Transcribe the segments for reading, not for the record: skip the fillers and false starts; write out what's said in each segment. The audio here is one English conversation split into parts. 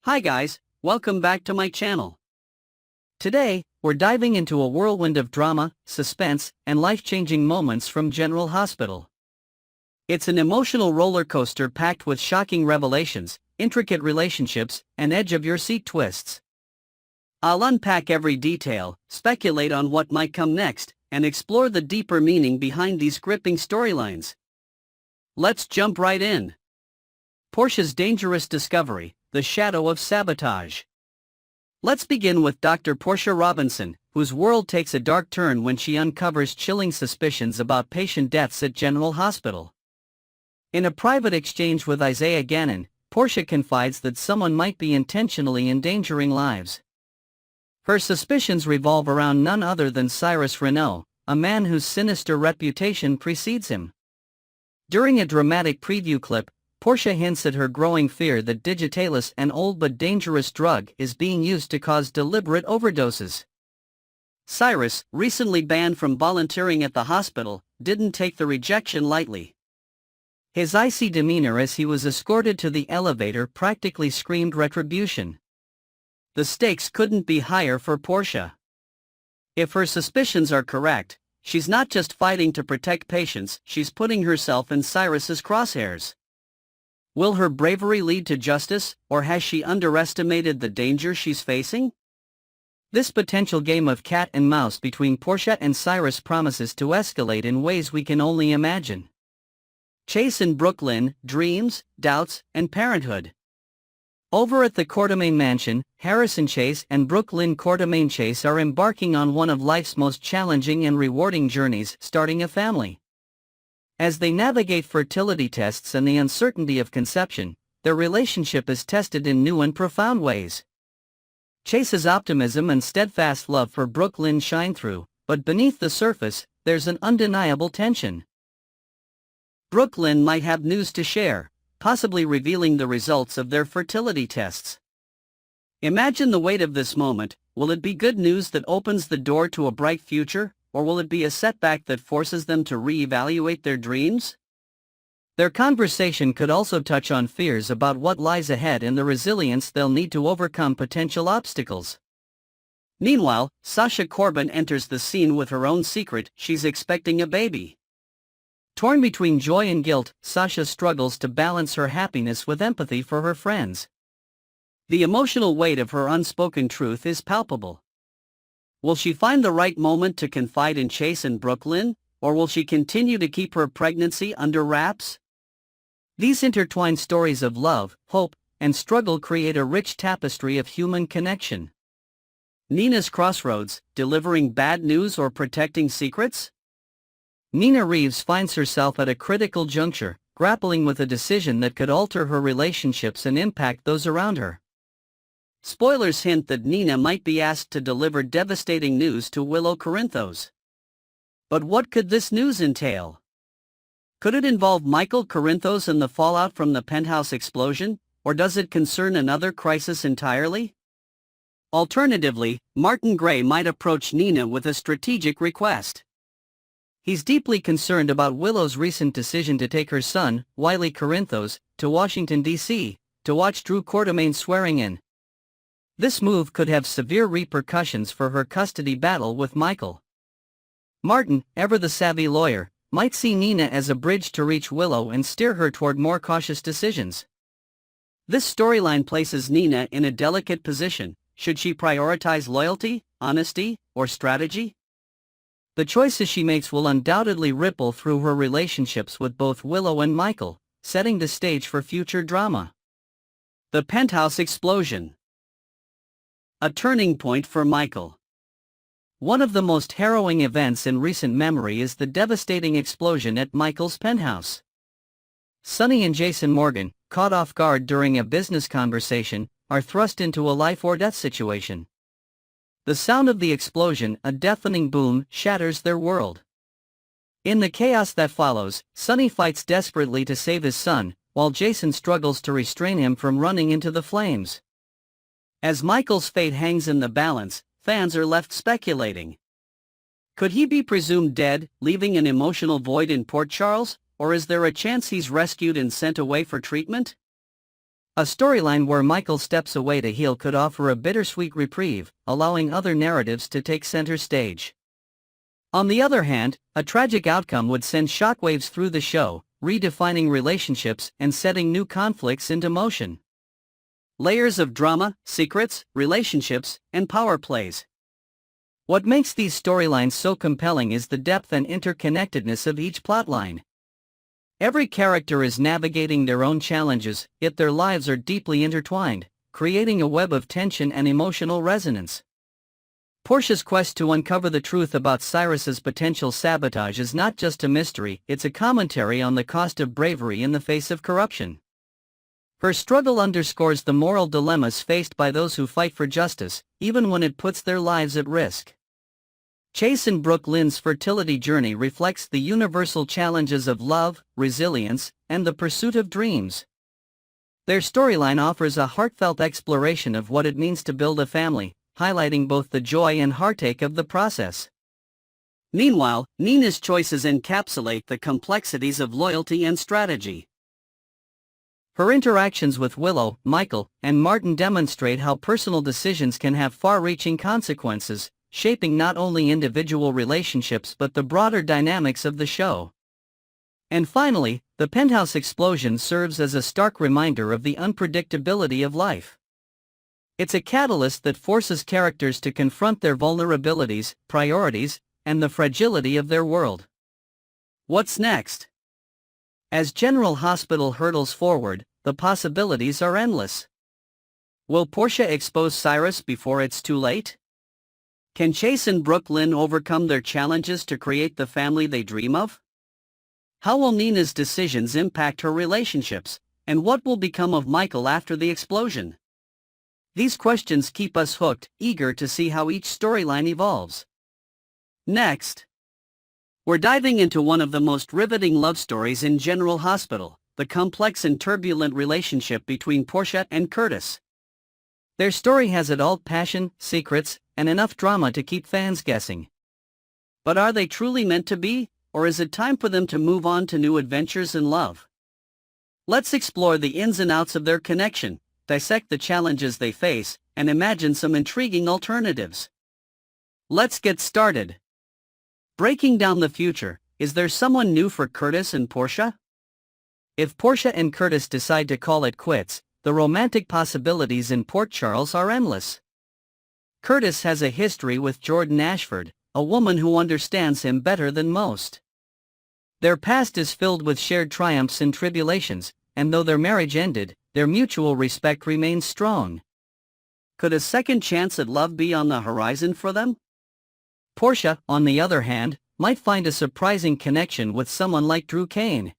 Hi guys, welcome back to my channel. Today, we're diving into a whirlwind of drama, suspense, and life-changing moments from General Hospital. It's an emotional roller coaster packed with shocking revelations, intricate relationships, and edge-of-your-seat twists. I'll unpack every detail, speculate on what might come next, and explore the deeper meaning behind these gripping storylines. Let's jump right in. Porsche's dangerous discovery, the shadow of sabotage. Let's begin with Dr. Portia Robinson, whose world takes a dark turn when she uncovers chilling suspicions about patient deaths at General Hospital. In a private exchange with Isaiah Gannon, Portia confides that someone might be intentionally endangering lives. Her suspicions revolve around none other than Cyrus Renault, a man whose sinister reputation precedes him. During a dramatic preview clip, Portia hints at her growing fear that Digitalis, an old but dangerous drug, is being used to cause deliberate overdoses. Cyrus, recently banned from volunteering at the hospital, didn't take the rejection lightly. His icy demeanor as he was escorted to the elevator practically screamed retribution. The stakes couldn't be higher for Portia. If her suspicions are correct, she's not just fighting to protect patients, she's putting herself in Cyrus's crosshairs. Will her bravery lead to justice, or has she underestimated the danger she's facing? This potential game of cat and mouse between Portia and Cyrus promises to escalate in ways we can only imagine. Chase in Brooklyn, dreams, doubts, and parenthood. Over at the Quartermaine mansion, Harrison Chase and Brooklyn Quartermaine Chase are embarking on one of life's most challenging and rewarding journeys, starting a family. As they navigate fertility tests and the uncertainty of conception, their relationship is tested in new and profound ways. Chase's optimism and steadfast love for Brooklyn shine through, but beneath the surface, there's an undeniable tension. Brooklyn might have news to share, possibly revealing the results of their fertility tests. Imagine the weight of this moment. Will it be good news that opens the door to a bright future? Or will it be a setback that forces them to re-evaluate their dreams? Their conversation could also touch on fears about what lies ahead and the resilience they'll need to overcome potential obstacles. Meanwhile, Sasha Corbin enters the scene with her own secret: she's expecting a baby. Torn between joy and guilt, Sasha struggles to balance her happiness with empathy for her friends. The emotional weight of her unspoken truth is palpable. Will she find the right moment to confide in Chase and Brooklyn, or will she continue to keep her pregnancy under wraps? These intertwined stories of love, hope, and struggle create a rich tapestry of human connection. Nina's crossroads, delivering bad news or protecting secrets? Nina Reeves finds herself at a critical juncture, grappling with a decision that could alter her relationships and impact those around her. Spoilers hint that Nina might be asked to deliver devastating news to Willow Corinthos. But what could this news entail? Could it involve Michael Corinthos and the fallout from the penthouse explosion, or does it concern another crisis entirely? Alternatively, Martin Gray might approach Nina with a strategic request. He's deeply concerned about Willow's recent decision to take her son, Wiley Corinthos, to Washington, D.C., to watch Drew Quartermaine's swearing-in. This move could have severe repercussions for her custody battle with Michael. Martin, ever the savvy lawyer, might see Nina as a bridge to reach Willow and steer her toward more cautious decisions. This storyline places Nina in a delicate position. Should she prioritize loyalty, honesty, or strategy? The choices she makes will undoubtedly ripple through her relationships with both Willow and Michael, setting the stage for future drama. The penthouse explosion. A turning point for Michael. One of the most harrowing events in recent memory is the devastating explosion at Michael's penthouse. Sonny and Jason Morgan, caught off guard during a business conversation, are thrust into a life-or-death situation. The sound of the explosion, a deafening boom, shatters their world. In the chaos that follows, Sonny fights desperately to save his son, while Jason struggles to restrain him from running into the flames. As Michael's fate hangs in the balance, fans are left speculating. Could he be presumed dead, leaving an emotional void in Port Charles, or is there a chance he's rescued and sent away for treatment? A storyline where Michael steps away to heal could offer a bittersweet reprieve, allowing other narratives to take center stage. On the other hand, a tragic outcome would send shockwaves through the show, redefining relationships and setting new conflicts into motion. Layers of drama, secrets, relationships, and power plays. What makes these storylines so compelling is the depth and interconnectedness of each plotline. Every character is navigating their own challenges, yet their lives are deeply intertwined, creating a web of tension and emotional resonance. Portia's quest to uncover the truth about Cyrus's potential sabotage is not just a mystery, it's a commentary on the cost of bravery in the face of corruption. Her struggle underscores the moral dilemmas faced by those who fight for justice, even when it puts their lives at risk. Chase and Brooke Lynn's fertility journey reflects the universal challenges of love, resilience, and the pursuit of dreams. Their storyline offers a heartfelt exploration of what it means to build a family, highlighting both the joy and heartache of the process. Meanwhile, Nina's choices encapsulate the complexities of loyalty and strategy. Her interactions with Willow, Michael, and Martin demonstrate how personal decisions can have far-reaching consequences, shaping not only individual relationships but the broader dynamics of the show. And finally, the penthouse explosion serves as a stark reminder of the unpredictability of life. It's a catalyst that forces characters to confront their vulnerabilities, priorities, and the fragility of their world. What's next? As General Hospitал hurtles forward, the possibilities are endless. Will Portia expose Cyrus before it's too late? Can Chase and Brooke Lynn overcome their challenges to create the family they dream of? How will Nina's decisions impact her relationships, and what will become of Michael after the explosion? These questions keep us hooked, eager to see how each storyline evolves. Next, we're diving into one of the most riveting love stories in General Hospitал, the complex and turbulent relationship between Portia and Curtis. Their story has it all: passion, secrets, and enough drama to keep fans guessing. But are they truly meant to be, or is it time for them to move on to new adventures in love? Let's explore the ins and outs of their connection, dissect the challenges they face, and imagine some intriguing alternatives. Let's get started. Breaking down the future, is there someone new for Curtis and Portia? If Portia and Curtis decide to call it quits, the romantic possibilities in Port Charles are endless. Curtis has a history with Jordan Ashford, a woman who understands him better than most. Their past is filled with shared triumphs and tribulations, and though their marriage ended, their mutual respect remains strong. Could a second chance at love be on the horizon for them? Portia, on the other hand, might find a surprising connection with someone like Drew Kane.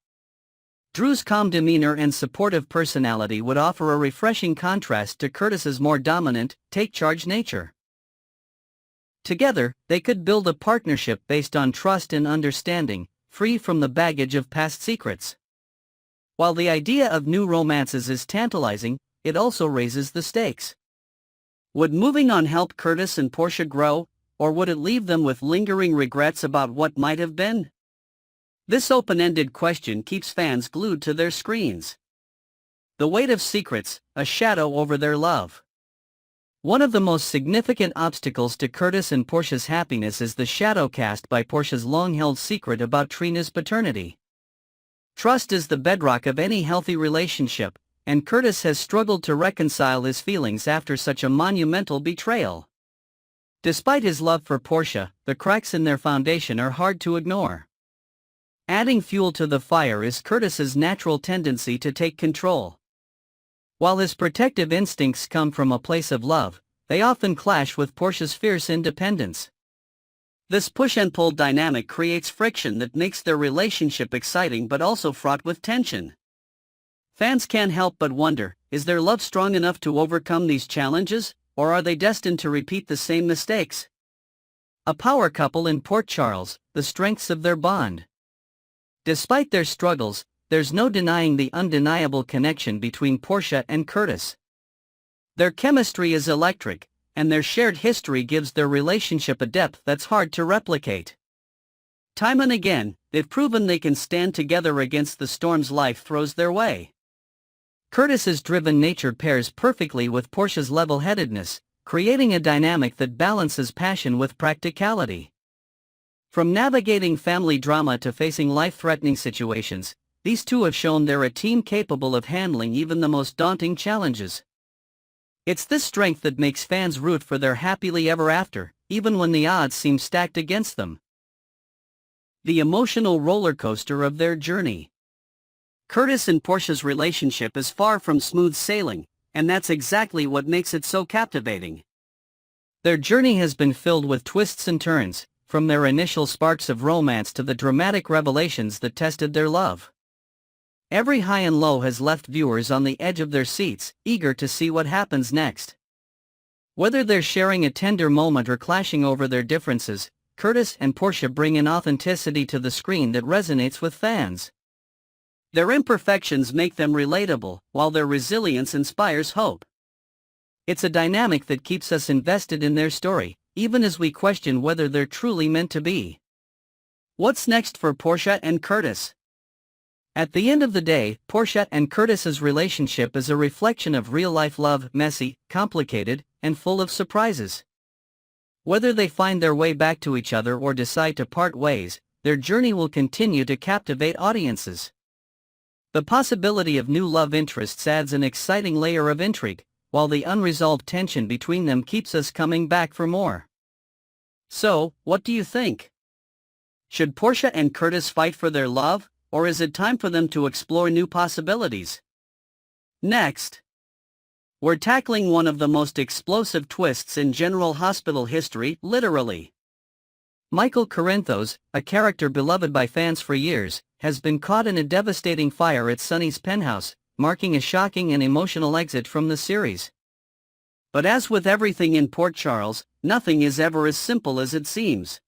Drew's calm demeanor and supportive personality would offer a refreshing contrast to Curtis's more dominant, take-charge nature. Together, they could build a partnership based on trust and understanding, free from the baggage of past secrets. While the idea of new romances is tantalizing, it also raises the stakes. Would moving on help Curtis and Portia grow, or would it leave them with lingering regrets about what might have been? This open-ended question keeps fans glued to their screens. The weight of secrets, a shadow over their love. One of the most significant obstacles to Curtis and Portia's happiness is the shadow cast by Portia's long-held secret about Trina's paternity. Trust is the bedrock of any healthy relationship, and Curtis has struggled to reconcile his feelings after such a monumental betrayal. Despite his love for Portia, the cracks in their foundation are hard to ignore. Adding fuel to the fire is Curtis's natural tendency to take control. While his protective instincts come from a place of love, they often clash with Portia's fierce independence. This push-and-pull dynamic creates friction that makes their relationship exciting but also fraught with tension. Fans can't help but wonder, is their love strong enough to overcome these challenges, or are they destined to repeat the same mistakes? A power couple in Port Charles, the strengths of their bond. Despite their struggles, there's no denying the undeniable connection between Portia and Curtis. Their chemistry is electric, and their shared history gives their relationship a depth that's hard to replicate. Time and again, they've proven they can stand together against the storms life throws their way. Curtis's driven nature pairs perfectly with Porsche's level-headedness, creating a dynamic that balances passion with practicality. From navigating family drama to facing life-threatening situations, these two have shown they're a team capable of handling even the most daunting challenges. It's this strength that makes fans root for their happily ever after, even when the odds seem stacked against them. The emotional roller coaster of their journey. Curtis and Porsche's relationship is far from smooth sailing, and that's exactly what makes it so captivating. Their journey has been filled with twists and turns, from their initial sparks of romance to the dramatic revelations that tested their love. Every high and low has left viewers on the edge of their seats, eager to see what happens next. Whether they're sharing a tender moment or clashing over their differences, Curtis and Porsche bring an authenticity to the screen that resonates with fans. Their imperfections make them relatable, while their resilience inspires hope. It's a dynamic that keeps us invested in their story, even as we question whether they're truly meant to be. What's next for Porsche and Curtis? At the end of the day, Porsche and Curtis's relationship is a reflection of real-life love, messy, complicated, and full of surprises. Whether they find their way back to each other or decide to part ways, their journey will continue to captivate audiences. The possibility of new love interests adds an exciting layer of intrigue, while the unresolved tension between them keeps us coming back for more. So, what do you think? Should Porsche and Curtis fight for their love, or is it time for them to explore new possibilities? Next, we're tackling one of the most explosive twists in General Hospital history, literally. Michael Corinthos, a character beloved by fans for years, has been caught in a devastating fire at Sonny's penthouse, marking a shocking and emotional exit from the series. But as with everything in Port Charles, nothing is ever as simple as it seems.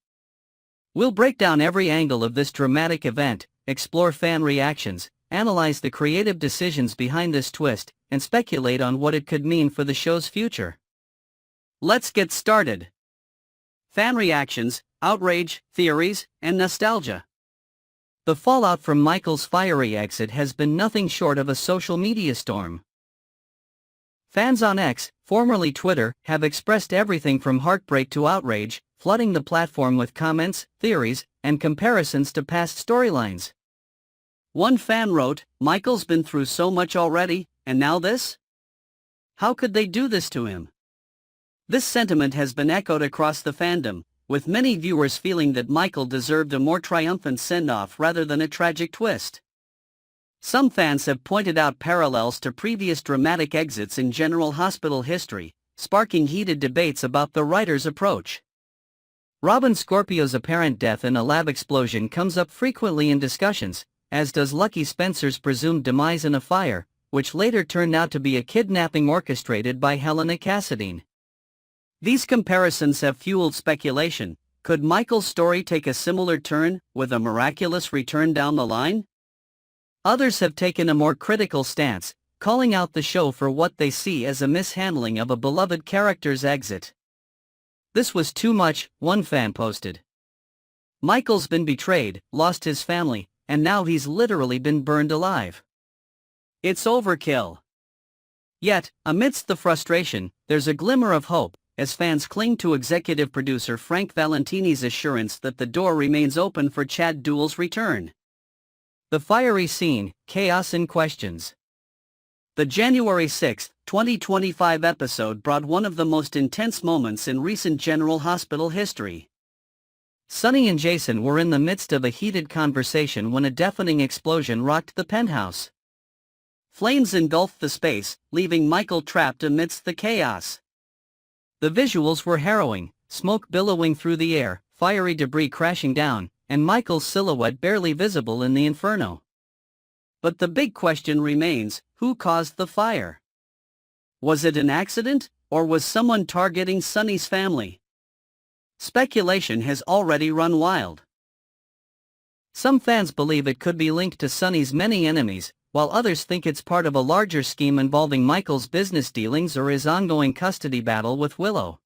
We'll break down every angle of this dramatic event, explore fan reactions, analyze the creative decisions behind this twist, and speculate on what it could mean for the show's future. Let's get started. Fan reactions, outrage, theories, and nostalgia. The fallout from Michael's fiery exit has been nothing short of a social media storm. Fans on X, formerly Twitter, have expressed everything from heartbreak to outrage, flooding the platform with comments, theories, and comparisons to past storylines. One fan wrote, "Michael's been through so much already, and now this? How could they do this to him?" This sentiment has been echoed across the fandom, with many viewers feeling that Michael deserved a more triumphant send-off rather than a tragic twist. Some fans have pointed out parallels to previous dramatic exits in General Hospital history, sparking heated debates about the writer's approach. Robin Scorpio's apparent death in a lab explosion comes up frequently in discussions, as does Lucky Spencer's presumed demise in a fire, which later turned out to be a kidnapping orchestrated by Helena Cassadine. These comparisons have fueled speculation. Could Michael's story take a similar turn, with a miraculous return down the line? Others have taken a more critical stance, calling out the show for what they see as a mishandling of a beloved character's exit. "This was too much," one fan posted. "Michael's been betrayed, lost his family, and now he's literally been burned alive. It's overkill." Yet, amidst the frustration, there's a glimmer of hope, as fans cling to executive producer Frank Valentini's assurance that the door remains open for Chad Duell's return. The fiery scene, chaos and questions. The January 6, 2025 episode brought one of the most intense moments in recent General Hospital history. Sonny and Jason were in the midst of a heated conversation when a deafening explosion rocked the penthouse. Flames engulfed the space, leaving Michael trapped amidst the chaos. The visuals were harrowing, smoke billowing through the air, fiery debris crashing down, and Michael's silhouette barely visible in the inferno. But the big question remains, who caused the fire? Was it an accident, or was someone targeting Sonny's family? Speculation has already run wild. Some fans believe it could be linked to Sonny's many enemies, while others think it's part of a larger scheme involving Michael's business dealings or his ongoing custody battle with Willow.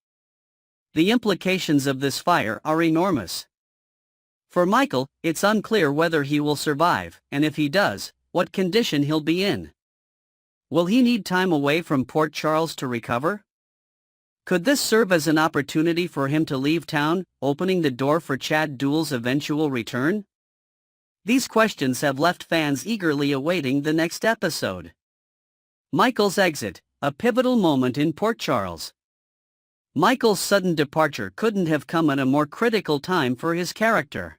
The implications of this fire are enormous. For Michael, it's unclear whether he will survive, and if he does, what condition he'll be in. Will he need time away from Port Charles to recover? Could this serve as an opportunity for him to leave town, opening the door for Chad Duell's eventual return? These questions have left fans eagerly awaiting the next episode. Michael's exit, a pivotal moment in Port Charles. Michael's sudden departure couldn't have come at a more critical time for his character.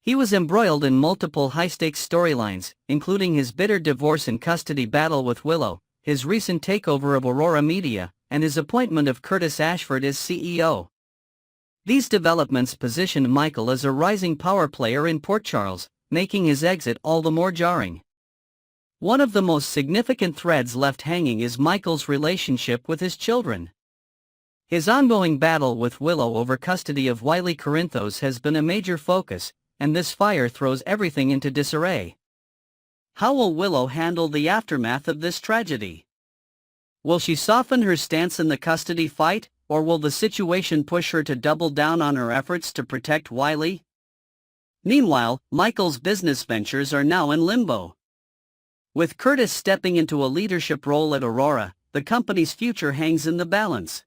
He was embroiled in multiple high-stakes storylines, including his bitter divorce and custody battle with Willow, his recent takeover of Aurora Media, and his appointment of Curtis Ashford as CEO. These developments positioned Michael as a rising power player in Port Charles, making his exit all the more jarring. One of the most significant threads left hanging is Michael's relationship with his children. His ongoing battle with Willow over custody of Wiley Corinthos has been a major focus, and this fire throws everything into disarray. How will Willow handle the aftermath of this tragedy? Will she soften her stance in the custody fight, or will the situation push her to double down on her efforts to protect Wiley? Meanwhile, Michael's business ventures are now in limbo. With Curtis stepping into a leadership role at Aurora, the company's future hangs in the balance.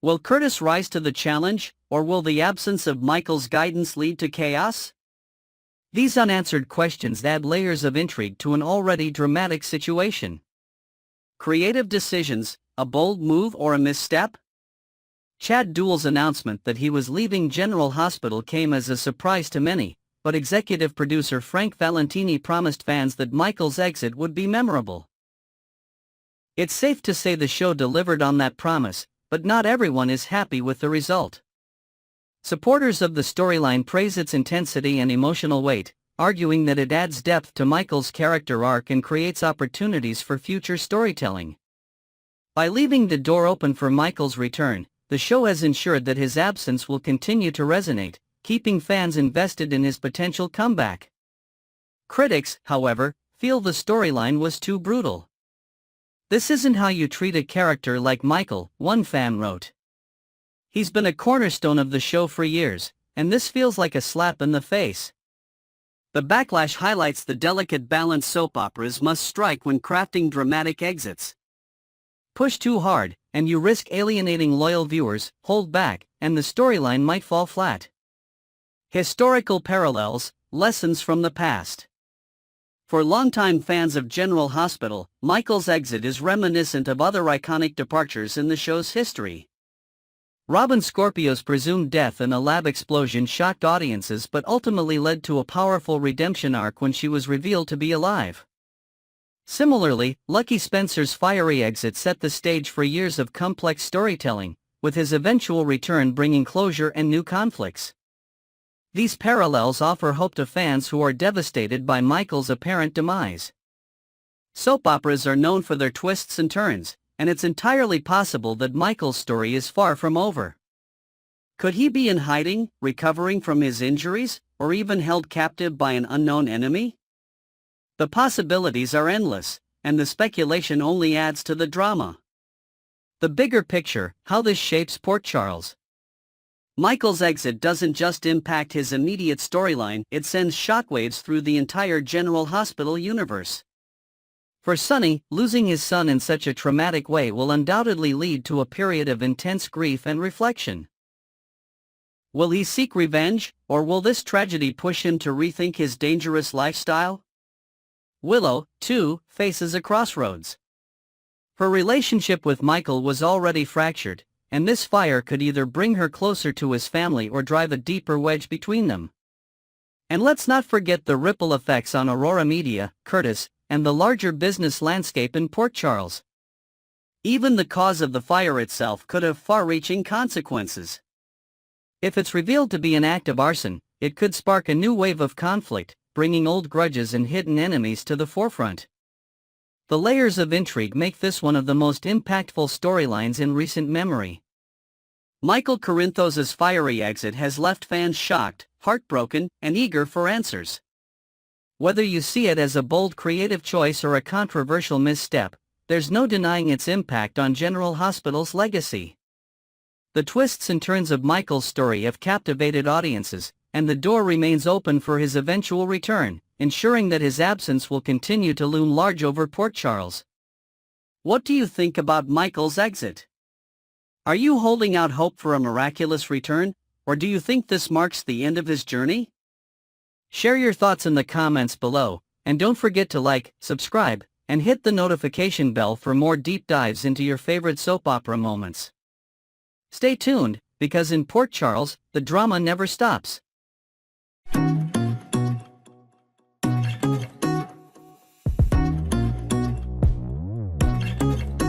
Will Curtis rise to the challenge, or will the absence of Michael's guidance lead to chaos? These unanswered questions add layers of intrigue to an already dramatic situation. Creative decisions, a bold move or a misstep? Chad Duell's announcement that he was leaving General Hospital came as a surprise to many, but executive producer Frank Valentini promised fans that Michael's exit would be memorable. It's safe to say the show delivered on that promise, but not everyone is happy with the result. Supporters of the storyline praise its intensity and emotional weight, arguing that it adds depth to Michael's character arc and creates opportunities for future storytelling. By leaving the door open for Michael's return, the show has ensured that his absence will continue to resonate, keeping fans invested in his potential comeback. Critics, however, feel the storyline was too brutal. "This isn't how you treat a character like Michael," one fan wrote. "He's been a cornerstone of the show for years, and this feels like a slap in the face." The backlash highlights the delicate balance soap operas must strike when crafting dramatic exits. Push too hard, and you risk alienating loyal viewers. Hold back, and the storyline might fall flat. Historical parallels, lessons from the past. For longtime fans of General Hospital, Michael's exit is reminiscent of other iconic departures in the show's history. Robin Scorpio's presumed death in a lab explosion shocked audiences but ultimately led to a powerful redemption arc when she was revealed to be alive. Similarly, Lucky Spencer's fiery exit set the stage for years of complex storytelling, with his eventual return bringing closure and new conflicts. These parallels offer hope to fans who are devastated by Michael's apparent demise. Soap operas are known for their twists and turns, and it's entirely possible that Michael's story is far from over. Could he be in hiding, recovering from his injuries, or even held captive by an unknown enemy? The possibilities are endless, and the speculation only adds to the drama. The bigger picture, how this shapes Port Charles. Michael's exit doesn't just impact his immediate storyline, it sends shockwaves through the entire General Hospital universe. For Sonny, losing his son in such a traumatic way will undoubtedly lead to a period of intense grief and reflection. Will he seek revenge, or will this tragedy push him to rethink his dangerous lifestyle? Willow, too, faces a crossroads. Her relationship with Michael was already fractured, and this fire could either bring her closer to his family or drive a deeper wedge between them. And let's not forget the ripple effects on Aurora Media, Curtis, and the larger business landscape in Port Charles. Even the cause of the fire itself could have far-reaching consequences. If it's revealed to be an act of arson, it could spark a new wave of conflict, bringing old grudges and hidden enemies to the forefront. The layers of intrigue make this one of the most impactful storylines in recent memory. Michael Corinthos' fiery exit has left fans shocked, heartbroken, and eager for answers. Whether you see it as a bold creative choice or a controversial misstep, there's no denying its impact on General Hospital's legacy. The twists and turns of Michael's story have captivated audiences, and the door remains open for his eventual return, ensuring that his absence will continue to loom large over Port Charles. What do you think about Michael's exit? Are you holding out hope for a miraculous return, or do you think this marks the end of his journey? Share your thoughts in the comments below, and don't forget to like, subscribe, and hit the notification bell for more deep dives into your favorite soap opera moments. Stay tuned, because in Port Charles, the drama never stops.